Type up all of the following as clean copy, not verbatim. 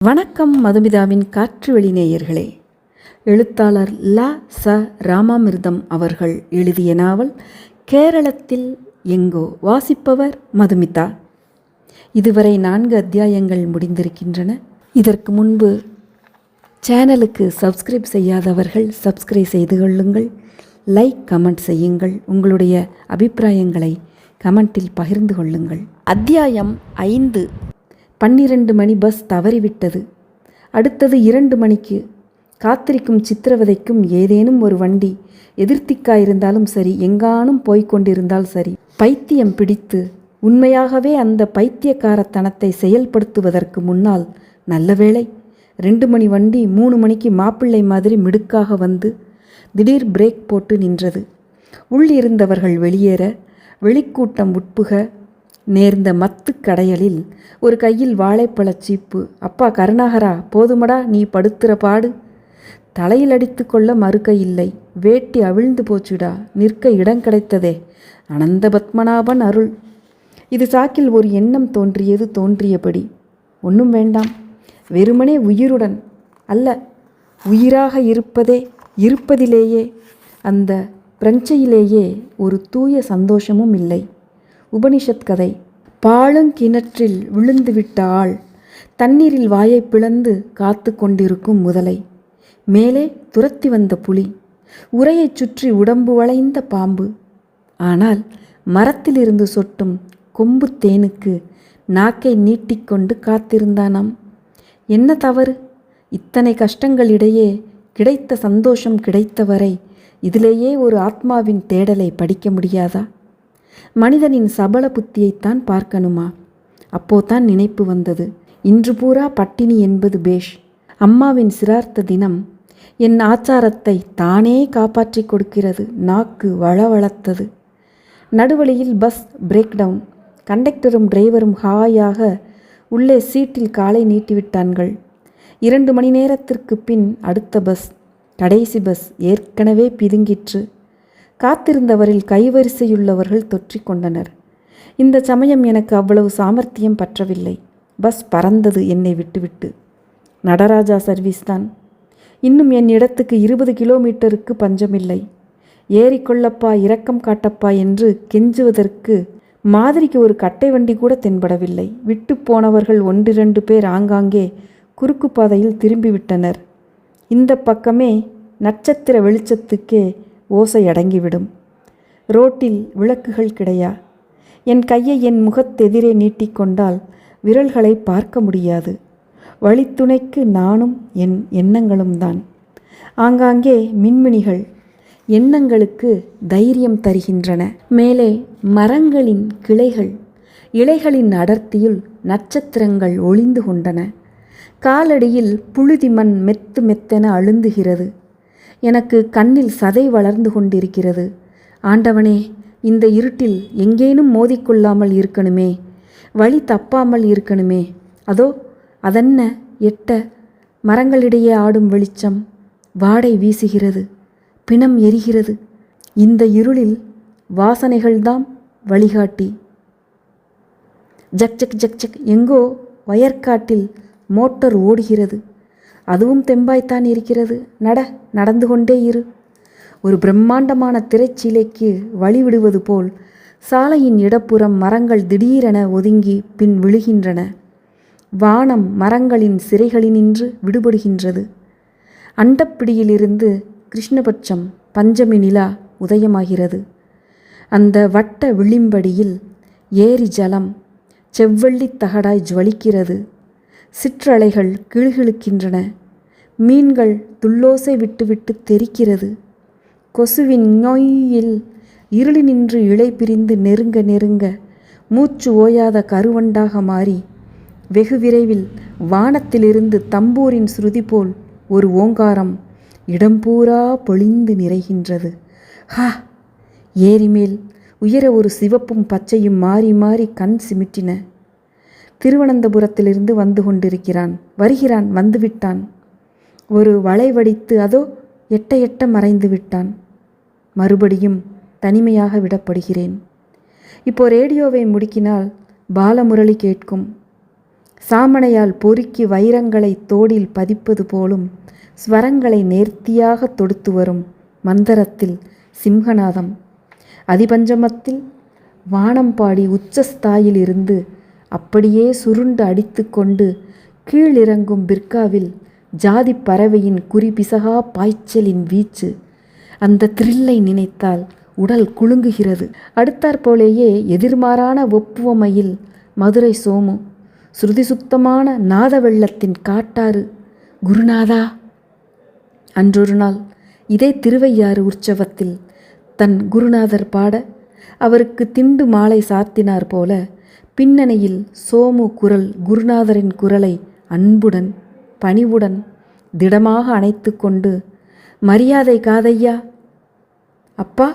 வணக்கம் மதுமிதாவின் காற்று வெளி நேயர்களே. எழுத்தாளர் ச. ராமாமிர்தம் அவர்கள் எழுதிய நாவல் கேரளத்தில் எங்கோ. வாசிப்பவர் மதுமிதா. இதுவரை 4 அத்தியாயங்கள் முடிந்திருக்கின்றன. இதற்கு முன்பு சேனலுக்கு சப்ஸ்கிரைப் செய்யாதவர்கள் சப்ஸ்கிரைப் செய்து கொள்ளுங்கள். லைக், கமெண்ட் செய்யுங்கள். உங்களுடைய அபிப்பிராயங்களை கமெண்டில் பகிர்ந்து கொள்ளுங்கள். அத்தியாயம் 5. 12 மணி பஸ் தவறிவிட்டது. அடுத்தது 2 மணிக்கு. காத்திருக்கும் சித்திரவதைக்கும் ஏதேனும் ஒரு வண்டி எதிர்த்திக்காயிருந்தாலும் சரி, எங்கானும் போய்கொண்டிருந்தால் சரி, பைத்தியம் பிடித்து உண்மையாகவே அந்த பைத்தியக்காரத்தனத்தை செயல்படுத்துவதற்கு முன்னால் நல்ல வேளை 2 மணி வண்டி 3 மணிக்கு மாப்பிள்ளை மாதிரி மிடுக்காக வந்து திடீர் பிரேக் போட்டு நின்றது. உள்ளிருந்தவர்கள் வெளியேற, வெளிக்கூட்டம் உட்புக நேர்ந்த மத்து கடையலில் ஒரு கையில் வாழைப்பழச் சீப்பு. அப்பா கருணாகரா, போதுமடா நீ படுத்துற பாடு. தலையில் அடித்து கொள்ள மறுக்க இல்லை. வேட்டி அவிழ்ந்து போச்சுடா, நிற்க இடம் கிடைத்ததே. அனந்த பத்மநாபன் அருள். இது சாக்கில் ஒரு எண்ணம் தோன்றியபடி, ஒன்றும் வேண்டாம், வெறுமனே உயிருடன் அல்ல, உயிராக இருப்பதிலேயே, அந்த பிரஞ்சையிலேயே ஒரு தூய சந்தோஷமும் இல்லை. உபனிஷத் கதை. பாழுங்கிணற்றில் விழுந்துவிட்ட ஆள், தண்ணீரில் வாயை பிளந்து காத்து கொண்டிருக்கும் முதலை, மேலே துரத்தி வந்த புலி, உரையைச் சுற்றி உடம்பு வளைந்த பாம்பு. ஆனால் மரத்திலிருந்து சொட்டும் கொம்பு தேனுக்கு நாக்கை நீட்டிக்கொண்டு காத்திருந்தானாம். என்ன தவறு? இத்தனை கஷ்டங்களிடையே கிடைத்த சந்தோஷம் கிடைத்தவரை இதிலேயே ஒரு ஆத்மாவின் தேடலை படிக்க முடியாதா? மனிதனின் சபல புத்தியைத்தான் பார்க்கணுமா? அப்போதான் நினைப்பு வந்தது, இன்று பூரா பட்டினி என்பது பேஷ். அம்மாவின் சிரார்த்த தினம் என் ஆச்சாரத்தை தானே காப்பாற்றி கொடுக்கிறது. நாக்கு வளவளத்தது. நடுவழியில் பஸ் பிரேக் டவுன். கண்டக்டரும் டிரைவரும் ஹாயாக உள்ளே சீட்டில் காலை நீட்டிவிட்டான்கள். 2 மணி நேரத்திற்கு பின் அடுத்த பஸ், கடைசி பஸ் ஏற்கனவே பிதுங்கிற்று. காத்திருந்தவரில் கைவரிசையுள்ளவர்கள் தொற்றிக் கொண்டனர். இந்த சமயம் எனக்கு அவ்வளவு சாமர்த்தியம் பற்றவில்லை. பஸ் பறந்தது என்னை விட்டுவிட்டு. நடராஜா சர்வீஸ் தான். இன்னும் என் இடத்துக்கு 20 கிலோமீட்டருக்கு பஞ்சமில்லை. ஏறிக்கொள்ளப்பா, இரக்கம் காட்டப்பா என்று கெஞ்சுவதற்கு மாதிரிக்கு ஒரு கட்டை வண்டி கூட தென்படவில்லை. விட்டு போனவர்கள் 1-2 பேர் ஆங்காங்கே குறுக்கு பாதையில் திரும்பிவிட்டனர். இந்த பக்கமே நட்சத்திர வெளிச்சத்துக்கே ஓசை அடங்கிவிடும். ரோட்டில் விளக்குகள் கிடையா. என் கையை என் முகத்தெதிரே நீட்டிக்கொண்டால் விரல்களை பார்க்க முடியாது. வழித்துணைக்கு நானும் என் எண்ணங்களும் தான். ஆங்காங்கே மின்மினிகள் எண்ணங்களுக்கு தைரியம் தருகின்றன. மேலே மரங்களின் கிளைகள், இலைகளின் அடர்த்தியுள் நட்சத்திரங்கள் ஒளிந்து கொண்டன. காலடியில் புழுதி மண் மெத்து மெத்தென அழுந்துகிறது. எனக்கு கண்ணில் சதை வளர்ந்து கொண்டிருக்கிறது. ஆண்டவனே, இந்த இருட்டில் எங்கேனும் மோதிக்கொள்ளாமல் இருக்கணுமே, வழி தப்பாமல் இருக்கணுமே. அதோ அதென்ன எட்ட மரங்களிடையே ஆடும் வெளிச்சம். வாடை வீசுகிறது, பிணம் எரிகிறது. இந்த இருளில் வாசனைகள்தாம் வழிகாட்டி. ஜக் ஜக் ஜக் ஜக். எங்கோ வயற்காட்டில் மோட்டார் ஓடுகிறது. அதுவும் தெம்பாய்த்தான் இருக்கிறது. நடந்து கொண்டே இரு. ஒரு பிரம்மாண்டமான திரைச்சீலைக்கு வழிவிடுவது போல் சாலையின் இடப்புறம் மரங்கள் திடீரென ஒதுங்கி பின் விழுகின்றன. வானம் மரங்களின் சிறைகளினின்று விடுபடுகின்றது. அண்டப்பிடியிலிருந்து கிருஷ்ணபட்சம் பஞ்சமி நிலா உதயமாகிறது. அந்த வட்ட விளிம்படியில் ஏரி ஜலம் செவ்வெள்ளித் தகடாய் ஜுவலிக்கிறது. சிற்றலைகள் கிளுகிழுக்கின்றன. மீன்கள் துள்ளோசை விட்டுவிட்டு தெரிக்கிறது. கொசுவின் நோயில் இருளினின்று இழை பிரிந்து நெருங்க நெருங்க மூச்சு ஓயாத கருவண்டாக மாறி வெகு விரைவில் வானத்திலிருந்து தம்பூரின் ஸ்ருதி போல் ஒரு ஓங்காரம் இடம்பூரா பொழிந்து நிறைகின்றது. ஹா! ஏரிமேல் உயர ஒரு சிவப்பும் பச்சையும் மாறி மாறி கண் சிமிட்டின. திருவனந்தபுரத்திலிருந்து வந்து கொண்டிருக்கிறான். வந்துவிட்டான். ஒரு வளைவடித்து அதோ எட்ட மறைந்து விட்டான். மறுபடியும் தனிமையாக விடப்படுகிறேன். இப்போ ரேடியோவை முடுக்கினால் பாலமுரளி கேட்கும். சாமணையால் பொறுக்கி வைரங்களை தோடில் பதிப்பது போலும் ஸ்வரங்களை நேர்த்தியாக தொடுத்து வரும் மந்தரத்தில் சிம்ஹநாதம். அதிபஞ்சமத்தில் வானம்பாடி உச்சஸ்தாயில் இருந்து அப்படியே சுருண்டு அடித்து கொண்டு கீழிறங்கும் பிர்காவில் ஜாதி பறவையின் குறிபிசகா பாய்ச்சலின் வீச்சு. அந்த த்ரில்லை நினைத்தால் உடல் குலுங்குகிறது. அடுத்தாற்போலேயே எதிர்மாறான ஒப்புவமையில் மதுரை சோமு, ஸ்ருதி சுத்தமான நாத வெள்ளத்தின் காட்டாறு குருநாதா. அன்றொரு நாள் இதே திருவையாறு உற்சவத்தில் தன் குருநாதர் பாட அவருக்கு திண்டு மாலை சாத்தினார் போல பின்னணியில் சோமு குரல் குருநாதரின் குரலை அன்புடன் பணிவுடன் திடமாக அணைத்து கொண்டு, மரியாதை காதையா, அப்பா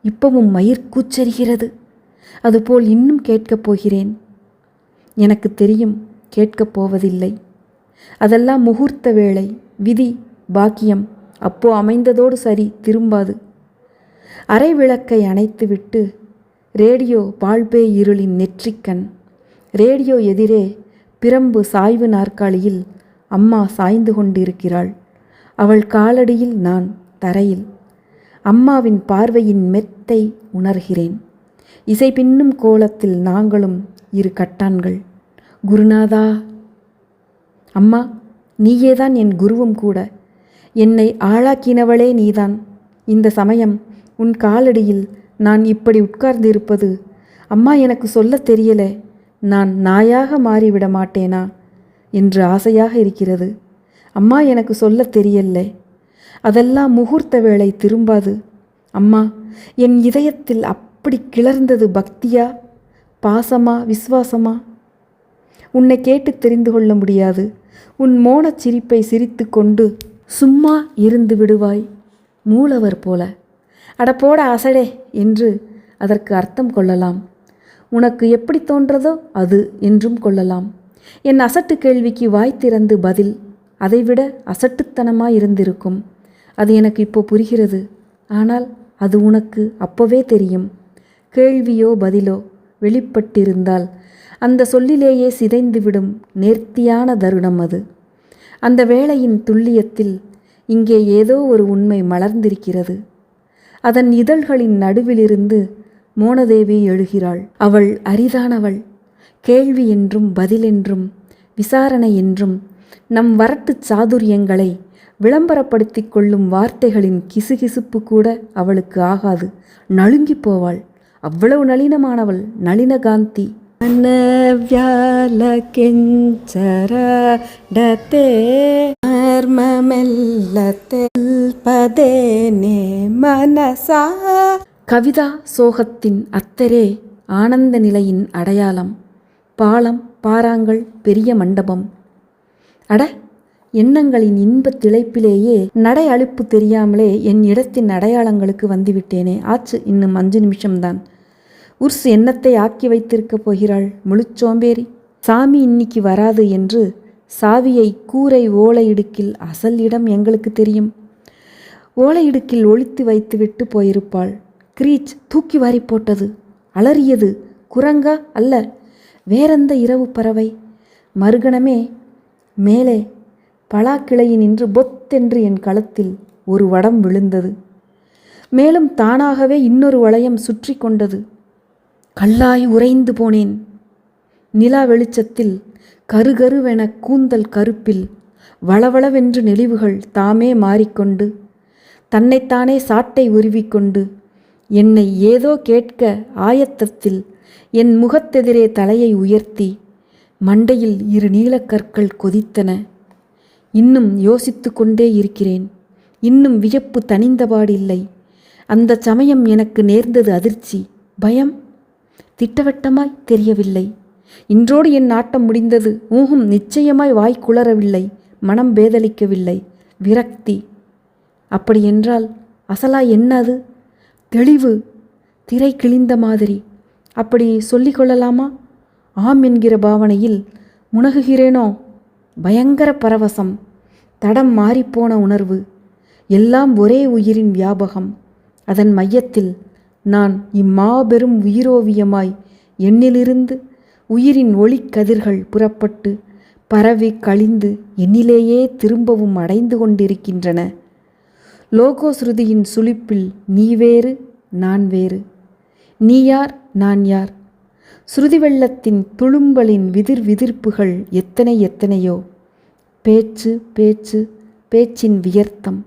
இப்பவும் மயிர் கூச்சரிகிறது, அதுபோல் இன்னும் கேட்கப் போகிறேன். எனக்கு தெரியும் கேட்கப் போவதில்லை. அதெல்லாம் முகூர்த்த வேளை, விதி, பாக்கியம் அப்போ அமைந்ததோடு சரி, திரும்பாது. அரை விளக்கை அணைத்துவிட்டு ரேடியோ பால்பே இருளின் நெற்றிக்கண். ரேடியோ எதிரே பிரம்பு சாய்வு நாற்காலியில் அம்மா சாய்ந்து கொண்டிருக்கிறாள். அவள் காலடியில் நான் தரையில். அம்மாவின் பார்வையின் மெத்தை உணர்கிறேன். இசை பின்னும் கோலத்தில் நாங்களும் இரு கட்டான்கள். குருநாதா. அம்மா, நீயேதான் என் குருவும் கூட. என்னை ஆளாக்கினவளே நீதான். இந்த சமயம் உன் காலடியில் நான் இப்படி உட்கார்ந்திருப்பது அம்மா எனக்கு சொல்ல தெரியலே. நான் நாயாக மாறிவிட மாட்டேனா என்று ஆசையாக இருக்கிறது. அம்மா எனக்கு சொல்ல தெரியல்லே. அதெல்லாம் முகூர்த்த வேளை, திரும்பாது. அம்மா, என் இதயத்தில் அப்படி கிளர்ந்தது பக்தியா, பாசமா, விசுவாசமா? உன்னை கேட்டு தெரிந்து கொள்ள முடியாது. உன் மோனச் சிரிப்பை சிரித்து கொண்டு சும்மா இருந்து விடுவாய், மூலவர் போல. அடப்போட அசடே என்று அதற்கு அர்த்தம் கொள்ளலாம். உனக்கு எப்படி தோன்றதோ அது என்றும் கொள்ளலாம். என் அசட்டு கேள்விக்கு வாய் திறந்து பதில் அதைவிட அசட்டுத்தனமாயிருந்திருக்கும். அது எனக்கு இப்போ புரிகிறது. ஆனால் அது உனக்கு அப்போவே தெரியும். கேள்வியோ பதிலோ வெளிப்பட்டிருந்தால் அந்த சொல்லிலேயே சிதைந்துவிடும் நேர்த்தியான தருணம் அது. அந்த வேளையின் துல்லியத்தில் இங்கே ஏதோ ஒரு உண்மை மலர்ந்திருக்கிறது. அதன் இதழ்களின் நடுவிலிருந்து மோனதேவி எழுகிறாள். அவள் அரிதானவள். கேள்வி என்றும் பதிலென்றும் விசாரணை என்றும் நம் வரட்டுச் சாதுரியங்களை விளம்பரப்படுத்தி கொள்ளும் வார்த்தைகளின் கிசுகிசுப்பு கூட அவளுக்கு ஆகாது. நழுங்கி போவாள். அவ்வளவு நளினமானவள். நளினகாந்தி. கவிதா சோகத்தின் அத்தரே ஆனந்த நிலையின் அடையாளம். பாலம், பாறாங்கல், பெரிய மண்டபம். அட, எண்ணங்களின் இன்பத் திளைப்பிலேயே நடை அலுப்பு தெரியாமலே என் இடத்தின் அடையாளங்களுக்கு வந்துவிட்டேனே. ஆச்சு, இன்னும் 5 நிமிஷம்தான். உர்ஸ் எண்ணத்தை ஆக்கி வைத்திருக்கப் போகிறாள் முழுச்சோம்பேறி. சாமி இன்னைக்கு வராது என்று சாவியை கூரை ஓலை இடுக்கில், அசல் இடம் எங்களுக்கு தெரியும், ஓலை இடுக்கில் ஒளித்து வைத்துவிட்டு போயிருப்பாள். கிரீச் தூக்கி வாரி போட்டது. அலறியது. குரங்கா அல்ல, வேறெந்த இரவு பறவை. மறுகணமே மேலே பலாக்கிளையினின்று பொத்தென்று என் களத்தில் ஒரு வடம் விழுந்தது. மேலும் தானாகவே இன்னொரு வளையம் சுற்றி கொண்டது. கல்லாய் உறைந்து போனேன். நிலா வெளிச்சத்தில் கருகருவென கூந்தல் கருப்பில் வளவளவென்று நெளிவுகள் தாமே மாறிக்கொண்டு தன்னைத்தானே சாட்டை உருவிக்கொண்டு என்னை ஏதோ கேட்க ஆயத்தத்தில் என் முகத்தெதிரே தலையை உயர்த்தி மண்டையில் 2 நீலக்கற்கள் கொதித்தன. இன்னும் யோசித்து கொண்டே இருக்கிறேன். இன்னும் வியப்பு தணிந்தபாடில்லை. அந்த சமயம் எனக்கு நேர்ந்தது அதிர்ச்சி, பயம். திட்டவட்டமாய் தெரியவில்லை. இன்றோடு என் ஆட்டம் முடிந்தது. நிச்சயமாய் வாய் குளறவில்லை, மனம் பேதலிக்கவில்லை, விரக்தி. அப்படியென்றால் அசலா என்ன அது? தெளிவு, திரை கிழிந்த மாதிரி. அப்படி சொல்லிக்கொள்ளலாமா? ஆம் என்கிற பாவனையில் முனகுகிறேனோ? பயங்கர பரவசம், தடம் மாறிப்போன உணர்வு, எல்லாம் ஒரே உயிரின் வியாபகம். அதன் மையத்தில் நான் இம்மாபெரும் உயிரோவியமாய் என்னிலிருந்து உயிரின் ஒளிக்கதிர்கள் புறப்பட்டு பரவி கழிந்து என்னிலேயே திரும்பவும் அடைந்து கொண்டிருக்கின்றன. லோகோஸ்ருதியின் சுளிப்பில் நீ வேறு நான் வேறு, நீ யார் நான் யார். ஸ்ருதி வெள்ளத்தின் துளும்பலின் விதிர்விதிர்ப்புகள் எத்தனை எத்தனையோ. பேச்சு பேச்சு பேச்சின் வியர்த்தம்.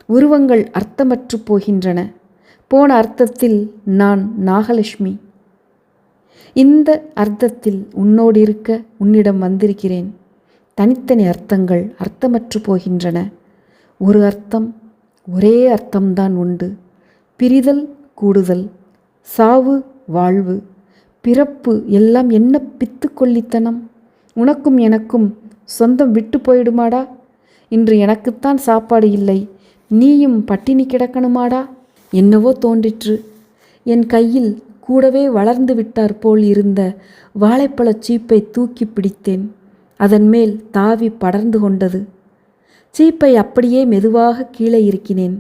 உருவங்கள் அர்த்தமற்று போகின்றன. போன அர்த்தத்தில் நான் நாகலட்சுமி, இந்த அர்த்தத்தில் உன்னோடு இருக்க உன்னிடம் வந்திருக்கிறேன். தனித்தனி அர்த்தங்கள் அர்த்தமற்று போகின்றன. ஒரு அர்த்தம், ஒரே அர்த்தம்தான் உண்டு. பிரிதல் கூடுதல், சாவு வாழ்வு, பிறப்பு எல்லாம் என்ன பித்துக்கொள்ளித்தனம். உனக்கும் எனக்கும் சொந்தம் விட்டு போயிடுமாடா? இன்று எனக்குத்தான் சாப்பாடு இல்லை, நீயும் பட்டினி கிடக்கணுமாடா? என்னவோ தோன்றிற்று. என் கையில் கூடவே வளர்ந்து விட்டார் போல் இருந்த வாழைப்பழச் சீப்பை தூக்கி பிடித்தேன். அதன் மேல் தாவி படர்ந்து கொண்டது. சீப்பை அப்படியே மெதுவாக கீழே இறக்கினேன்.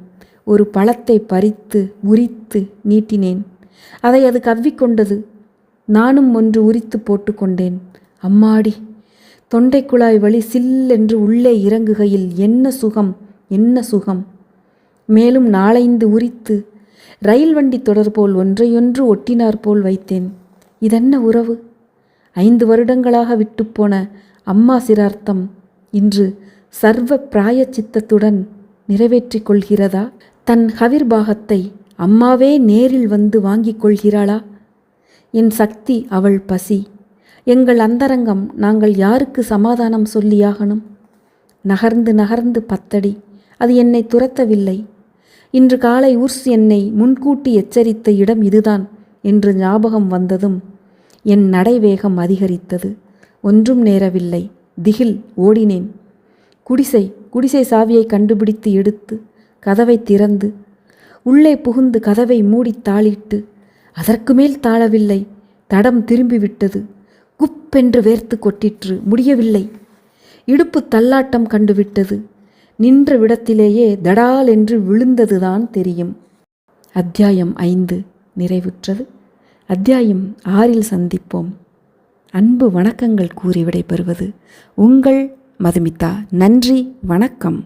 ஒரு பழத்தை பறித்து உரித்து நீட்டினேன். அதை அது கவ்விக்கொண்டது. நானும் ஒன்று உரித்து போட்டுக்கொண்டேன். அம்மாடி, தொண்டை குழாய் வழி சில்லென்று உள்ளே இறங்குகையில் என்ன சுகம், என்ன சுகம். மேலும் 4-5 உரித்து ரயில் வண்டி தொடர் போல் ஒன்றையொன்று ஒட்டினார் போல் வைத்தேன். இதென்ன உறவு? 5 வருடங்களாக விட்டுப்போன அம்மா சிரார்த்தம் இன்று சர்வ பிராயச்சித்தத்துடன் நிறைவேற்றிக் கொள்கிறதா? தன் கவிர்பாகத்தை அம்மாவே நேரில் வந்து வாங்கிக் கொள்கிறாளா? என் சக்தி அவள் பசி. எங்கள் அந்தரங்கம் நாங்கள் யாருக்கு சமாதானம் சொல்லியாகணும்? நகர்ந்து நகர்ந்து 10 அடி. அது என்னை துரத்தவில்லை. இன்று காலை உர்ஸ் என்னை முன்கூட்டி எச்சரித்த இடம் இதுதான் என்று ஞாபகம் வந்ததும் என் நடைவேகம் அதிகரித்தது. ஒன்றும் நேரவில்லை. திகில் ஓடினேன். குடிசை சாவியை கண்டுபிடித்து எடுத்து கதவை திறந்து உள்ளே புகுந்து கதவை மூடி தாளிட்டு அதற்கு மேல் தாழவில்லை. தடம் திரும்பிவிட்டது. குப்பென்று வேர்த்து கொட்டிற்று. முடியவில்லை. இடுப்பு தள்ளாட்டம் கண்டுவிட்டது. நின்ற விடத்திலேயே தடால் என்று விழுந்ததுதான் தெரியும். அத்தியாயம் 5 நிறைவுற்றது. அத்தியாயம் 6 சந்திப்போம். அன்பு வணக்கங்கள் கூறி விடைபெறுவது உங்கள் மதுமிதா. நன்றி, வணக்கம்.